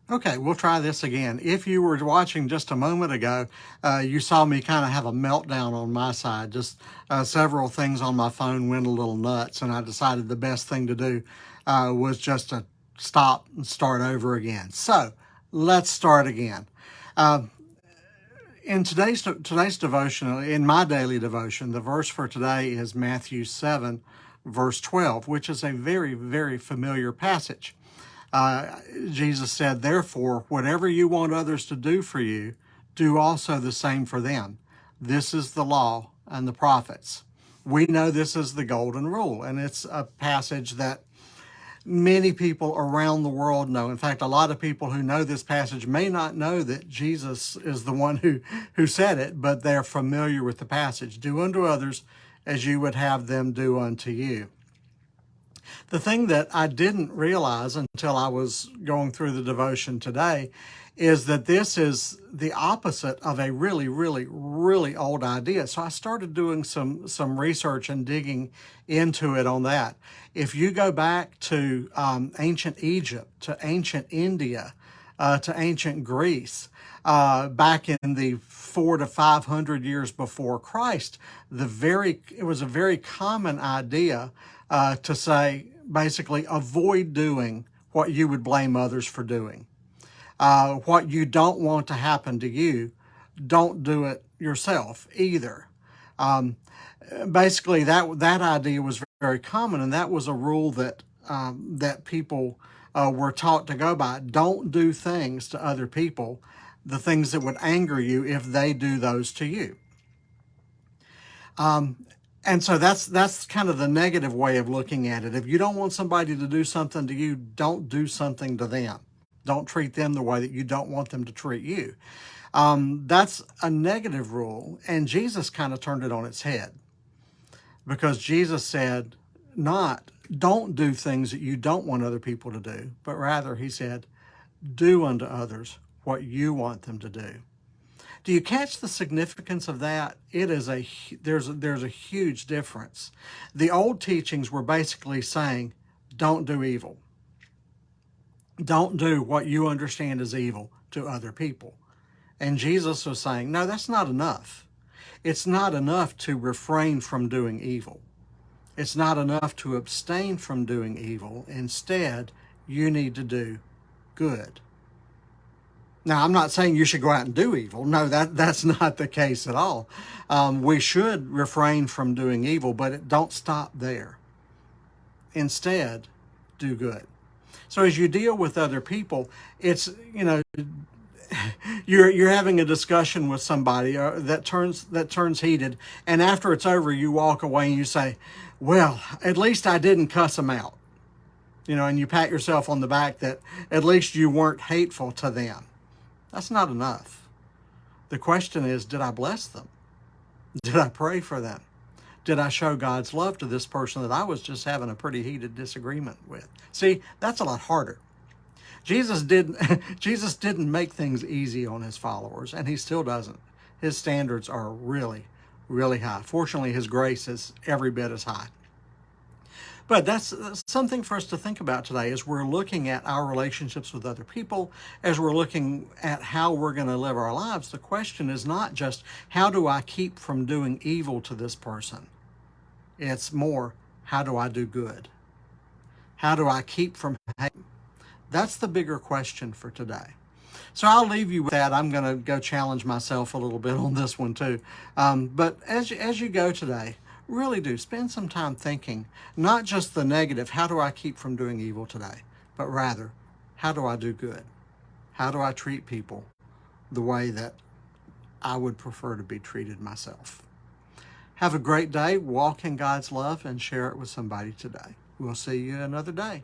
Okay, we'll try this again. If you were watching just a moment ago, you saw me kind of have a meltdown on my side. Just several things on my phone went a little nuts, and I decided the best thing to do was just to stop and start over again. So let's start again. Uh, in today's devotional, in my daily devotion, the verse for today is Matthew 7, verse 12, which is a very, very familiar passage. Jesus said, therefore, whatever you want others to do for you, do also the same for them. This is the law and the prophets. We know this is the golden rule, and it's a passage that many people around the world know. In fact, a lot of people who know this passage may not know that Jesus is the one who said it, but they're familiar with the passage. Do unto others as you would have them do unto you. The thing that I didn't realize until I was going through the devotion today is that this is the opposite of a really, really, really old idea. So I started doing some research and digging into it on that. If you go back to ancient Egypt, to ancient India, to ancient Greece, back in the 400 to 500 years before Christ, it was a very common idea to say, basically, avoid doing what you would blame others for doing. What you don't want to happen to you, don't do it yourself either. Basically, that idea was very common, and that was a rule that people were taught to go by. Don't do things to other people, the things that would anger you if they do those to you. And so that's kind of the negative way of looking at it. If you don't want somebody to do something to you, don't do something to them. Don't treat them the way that you don't want them to treat you. That's a negative rule, and Jesus kind of turned it on its head, because Jesus said, not don't do things that you don't want other people to do, but rather he said, do unto others what you want them to do. Do you catch the significance of that? There's a huge difference. The old teachings were basically saying, don't do evil. Don't do what you understand as evil to other people. And Jesus was saying, no, that's not enough. It's not enough to refrain from doing evil. It's not enough to abstain from doing evil. Instead, you need to do good. Now, I'm not saying you should go out and do evil. No, that's not the case at all. We should refrain from doing evil, but don't stop there. Instead, do good. So as you deal with other people, it's, you're having a discussion with somebody that turns heated, and after it's over, you walk away and you say, well, at least I didn't cuss them out. And you pat yourself on the back that at least you weren't hateful to them. That's not enough. The question is, did I bless them? Did I pray for them? Did I show God's love to this person that I was just having a pretty heated disagreement with? See, that's a lot harder. Jesus didn't make things easy on his followers, and he still doesn't. His standards are really, really high. Fortunately, his grace is every bit as high. But that's something for us to think about today as we're looking at our relationships with other people, as we're looking at how we're going to live our lives. The question is not just, how do I keep from doing evil to this person? It's more, how do I do good? How do I keep from hating? That's the bigger question for today. So I'll leave you with that. I'm going to go challenge myself a little bit on this one too. But as you go today, really do spend some time thinking, not just the negative, how do I keep from doing evil today, but rather, how do I do good? How do I treat people the way that I would prefer to be treated myself? Have a great day. Walk in God's love and share it with somebody today. We'll see you another day.